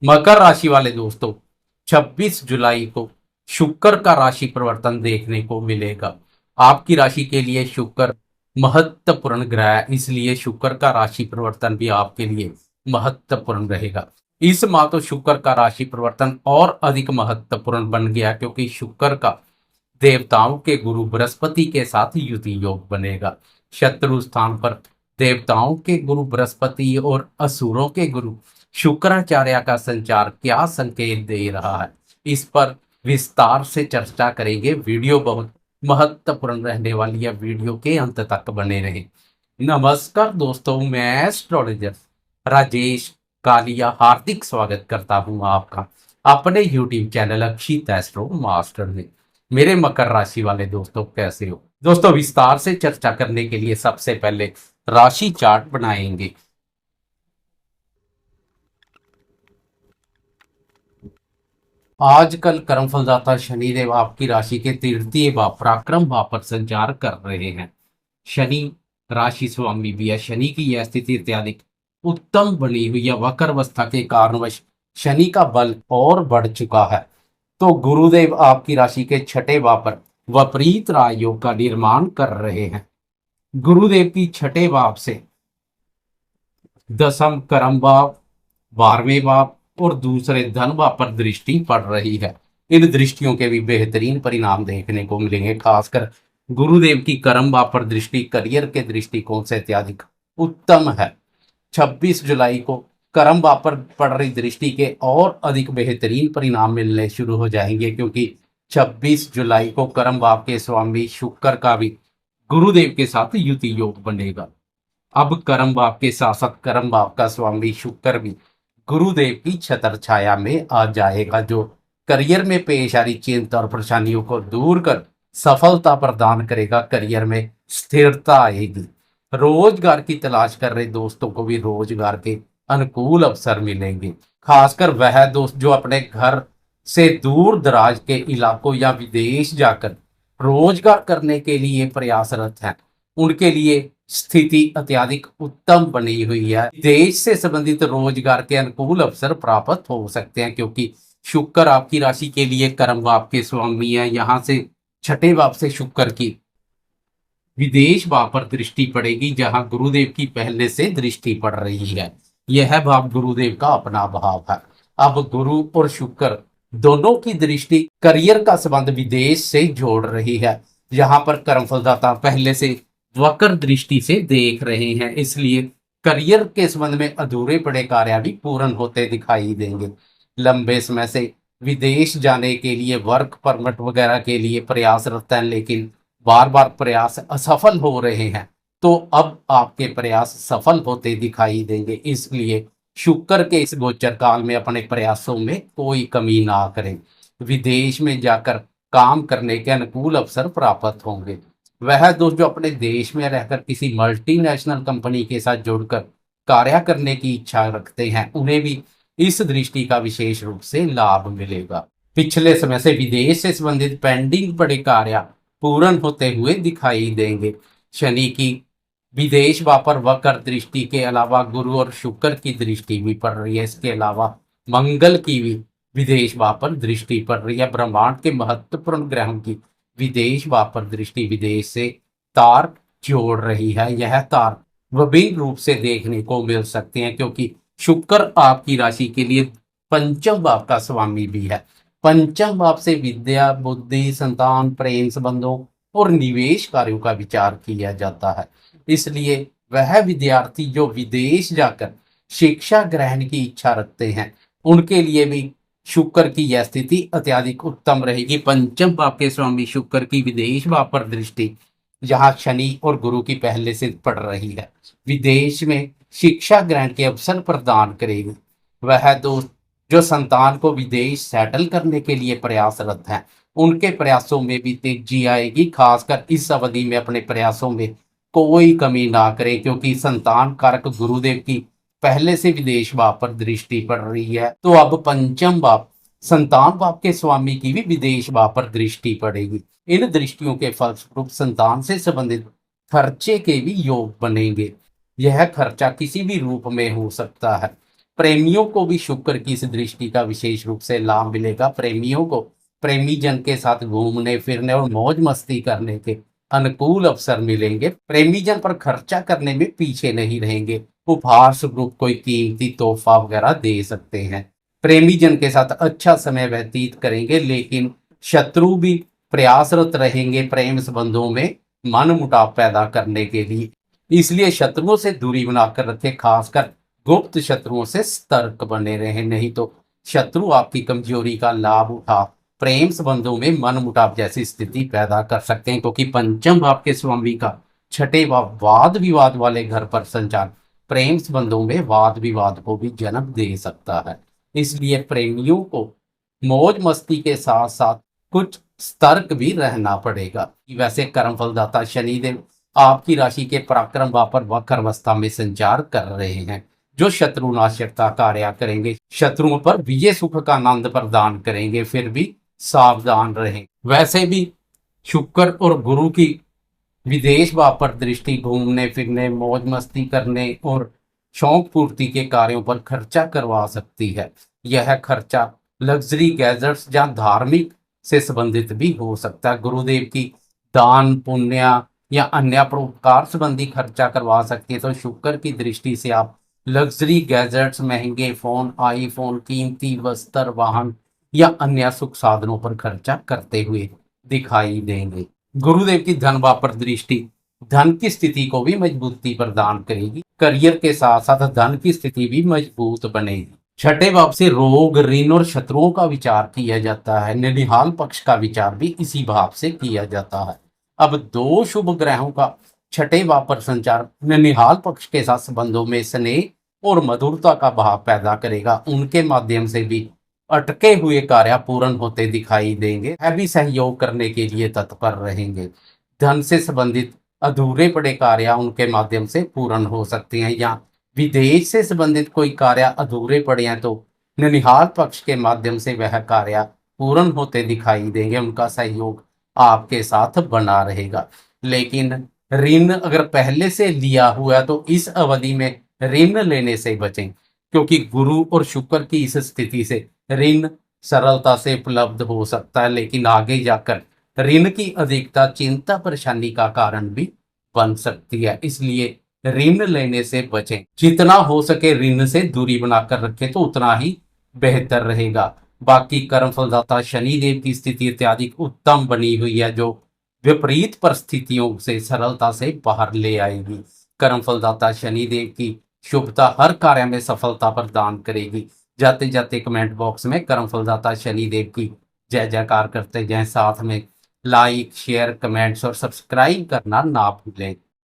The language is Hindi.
मकर राशि वाले दोस्तों, 26 जुलाई को शुक्र का राशि परिवर्तन देखने को मिलेगा। आपकी राशि के लिए शुक्र महत्वपूर्ण ग्रह है, इसलिए शुक्र का राशि परिवर्तन भी आपके लिए महत्वपूर्ण रहेगा। इस माह तो शुक्र का राशि परिवर्तन और अधिक महत्वपूर्ण बन गया, क्योंकि शुक्र का देवताओं के गुरु बृहस्पति के साथ युति योग बनेगा। शत्रु स्थान पर देवताओं के गुरु बृहस्पति और असुरों के गुरु शुक्राचार्य का संचार क्या संकेत दे रहा है, इस पर विस्तार से चर्चा करेंगे। वीडियो बहुत महत्वपूर्ण रहने वाली है, वीडियो के अंत तक बने रहे। नमस्कार दोस्तों, मैं एस्ट्रोलॉजर राजेश कालिया हार्दिक स्वागत करता हूं आपका अपने यूट्यूब चैनल अक्षित एस्ट्रो मास्टर में। मेरे मकर राशि वाले दोस्तों, कैसे हो दोस्तों? विस्तार से चर्चा करने के लिए सबसे पहले राशि चार्ट बनाएंगे। आजकल कर्मफलदाता शनिदेव आपकी राशि के तृतीय भाव पराक्रम भाव पर संचार कर रहे हैं। शनि राशि स्वामी भी है। शनि की यह स्थिति इत्यादि उत्तम बनी हुई है। वक्र अवस्था के कारणवश शनि का बल और बढ़ चुका है। तो गुरुदेव आपकी राशि के छठे भाव पर विपरीत राजयोग का निर्माण कर रहे हैं। गुरुदेव की छठे भाव से दसम कर्म भाव, 12वें भाव और दूसरे धन भाव पर दृष्टि पड़ रही है। इन दृष्टियों के भी बेहतरीन परिणाम देखने को मिलेंगे। खासकर गुरुदेव की कर्म भाव पर दृष्टि करियर के दृष्टिकोण से अत्यधिक उत्तम है। 26 जुलाई को कर्म भाव पर पड़ रही दृष्टि के और अधिक बेहतरीन परिणाम मिलने शुरू हो जाएंगे, क्योंकि 26 जुलाई को कर्म भाव के स्वामी शुक्र का भी गुरुदेव के साथ युति योग बनेगा। अब कर्म भाव के साथ साथ कर्म भाव का स्वामी शुक्र भी गुरुदेव की छत्र छाया में आ जाएगा, जो करियर में पेश आ रही चिंता और परेशानियों को दूर कर सफलता प्रदान करेगा। करियर में स्थिरता आएगी। रोजगार की तलाश कर रहे दोस्तों को भी रोजगार के अनुकूल अवसर मिलेंगे। खासकर वह दोस्त जो अपने घर से दूर दराज के इलाकों या विदेश जाकर रोजगार करने के लिए प्रयासरत हैं, उनके लिए स्थिति अत्यधिक उत्तम बनी हुई है। देश से संबंधित रोजगार के अनुकूल अवसर प्राप्त हो सकते हैं, क्योंकि शुक्र आपकी राशि के लिए कर्म भाव के स्वामी है। यहाँ से छठे भाव से शुक्र की विदेश भाव पर दृष्टि पड़ेगी, जहां गुरुदेव की पहले से दृष्टि पड़ रही है। यह भाव गुरुदेव का अपना भाव है। अब गुरु और शुक्र दोनों की दृष्टि करियर का संबंध विदेश से जोड़ रही है, जहां पर कर्मफलदाता पहले से वक्र दृष्टि से देख रहे हैं। इसलिए करियर के संबंध में अधूरे पड़े कार्य भी पूर्ण होते दिखाई देंगे। लंबे समय से विदेश जाने के लिए वर्क परमिट वगैरह के लिए प्रयासरत हैं, लेकिन बार बार प्रयास असफल हो रहे हैं। तो अब आपके प्रयास सफल होते दिखाई देंगे। इसलिए शुक्र के इस गोचर काल में अपने प्रयासों में कोई कमी ना करें। विदेश में जाकर काम करने के अनुकूल अवसर प्राप्त होंगे। वह दोस्त जो अपने देश में रहकर किसी मल्टीनेशनल कंपनी के साथ जुड़कर कार्य करने की इच्छा रखते हैं, उन्हें भी इस दृष्टि का विशेष रूप से लाभ मिलेगा। पिछले समय से विदेश से संबंधित पेंडिंग पड़े कार्य पूर्ण होते हुए दिखाई देंगे। शनि की विदेश वापर वक्र दृष्टि के अलावा गुरु और शुक्र की दृष्टि भी पड़ रही है। इसके अलावा मंगल की भी विदेश वापर दृष्टि पड़ रही है। ब्रह्मांड के महत्वपूर्ण ग्रहों की विदेश वापर दृष्टि विदेश से तार जोड़ रही है। यह तार विभिन्न रूप से देखने को मिल सकते हैं, क्योंकि शुक्र आपकी राशि के लिए पंचम भाव का स्वामी भी है। पंचम भाव से विद्या, बुद्धि, संतान, प्रेम संबंधों और निवेश कार्यों का विचार किया जाता है। इसलिए वह विद्यार्थी जो विदेश जाकर शिक्षा ग्रहण की इच्छा रखते हैं, उनके लिए भी शुक्र की यह स्थिति अत्यधिक उत्तम रहेगी। पंचम भाव के स्वामी शुक्र की विदेश भाव पर दृष्टि जहां शनि और गुरु की पहले से पड़ रही है, विदेश में शिक्षा ग्रहण के अवसर प्रदान करेगी। वह दोस्त जो संतान को विदेश सेटल करने के लिए प्रयासरत हैं, उनके प्रयासों में भी तेजी आएगी। खासकर इस अवधि में अपने प्रयासों में कोई कमी ना करें, क्योंकि संतान कारक गुरुदेव की पहले से विदेश भाव पर दृष्टि पड़ रही है। तो अब पंचम भाव संतान भाव के स्वामी की भी विदेश भाव पर दृष्टि पड़ेगी। इन दृष्टियों के फलस्वरूप संतान से संबंधित खर्चे के भी योग बनेंगे। यह खर्चा किसी भी रूप में हो सकता है। प्रेमियों को भी शुक्र की इस दृष्टि का विशेष रूप से लाभ मिलेगा। प्रेमियों को प्रेमी जन के साथ घूमने फिरने और मौज मस्ती करने के अनुकूल अवसर मिलेंगे। प्रेमी जन पर खर्चा करने में पीछे नहीं रहेंगे। उपहार स्वरूप कोई कीमती तोहफा वगैरह दे सकते हैं। प्रेमी जन के साथ अच्छा समय व्यतीत करेंगे, लेकिन शत्रु भी प्रयासरत रहेंगे प्रेम संबंधों में मन मुटाव पैदा करने के लिए। इसलिए शत्रुओं से दूरी बनाकर रखें, खासकर गुप्त शत्रुओं से सतर्क बने रहें, नहीं तो शत्रु आपकी कमजोरी का लाभ उठा प्रेम संबंधों में मन मुटाव जैसी स्थिति पैदा कर सकते हैं। क्योंकि पंचम भाव के स्वामी का छठे भाव वाद विवाद वाले घर पर संचार प्रेम संबंधों में वाद विवाद को भी जन्म दे सकता है। इसलिए प्रेमियों को मौज मस्ती के साथ साथ कुछ सतर्क भी रहना पड़ेगा। वैसे कर्मफलदाता शनिदेव आपकी राशि के पराक्रम भाव पर वक्र अवस्था में संचार कर रहे हैं, जो शत्रुनाशक का कार्य करेंगे, शत्रुओं पर विजय सुख का आनंद प्रदान करेंगे। फिर भी सावधान रहें। वैसे भी शुक्र और गुरु की विदेश भाव पर दृष्टि घूमने फिरने मौज मस्ती करने और शौक पूर्ति के कार्यों पर खर्चा करवा सकती है। यह खर्चा लग्जरी गैजेट्स या धार्मिक से संबंधित भी हो सकता है। गुरुदेव की दान पुण्य या अन्य परोपकार संबंधी खर्चा करवा सकती है। तो शुक्र की दृष्टि से आप लग्जरी गैजेट्स, महंगे फोन, आईफोन, कीमती वस्त्र, वाहन या अन्य सुख साधनों पर खर्चा करते हुए दिखाई देंगे। गुरुदेव की धन भाव पर दृष्टि धन की स्थिति को भी मजबूती प्रदान करेगी। करियर के साथ साथ धन की स्थिति भी मजबूत बनेगी। छठे भाव से रोग, ऋण और शत्रुओं का विचार किया जाता है। निनिहाल पक्ष का विचार भी इसी भाव से किया जाता है। अब दो शुभ ग्रहों का छठे भाव पर संचार निनिहाल पक्ष के साथ संबंधों में स्नेह और मधुरता का भाव पैदा करेगा। उनके माध्यम से भी अटके हुए कार्य पूर्ण होते दिखाई देंगे। वह भी सहयोग करने के लिए तत्पर रहेंगे। धन से संबंधित अधूरे पड़े कार्य उनके माध्यम से पूर्ण हो सकते हैं, या विदेश से संबंधित कोई कार्य अधूरे पड़े हैं तो निनिहाल पक्ष के माध्यम से वह कार्य पूर्ण होते दिखाई देंगे। उनका सहयोग आपके साथ बना रहेगा। लेकिन ऋण अगर पहले से लिया हुआ है तो इस अवधि में ऋण लेने से बचें, क्योंकि गुरु और शुक्र की इस स्थिति से ऋण सरलता से उपलब्ध हो सकता है, लेकिन आगे जाकर ऋण की अधिकता चिंता परेशानी का कारण भी बन सकती है। इसलिए ऋण लेने से बचें। जितना हो सके ऋण से दूरी बनाकर रखें तो उतना ही बेहतर रहेगा। बाकी कर्मफलदाता शनिदेव की स्थिति इत्यादि उत्तम बनी हुई है, जो विपरीत परिस्थितियों से सरलता से बाहर ले आएगी। कर्मफलदाता शनिदेव की शुभता हर कार्य में सफलता प्रदान करेगी। जाते जाते कमेंट बॉक्स में कर्मफलदाता शनिदेव की जय जयकार करते जाएं। साथ में लाइक, शेयर, कमेंट्स और सब्सक्राइब करना ना भूलें।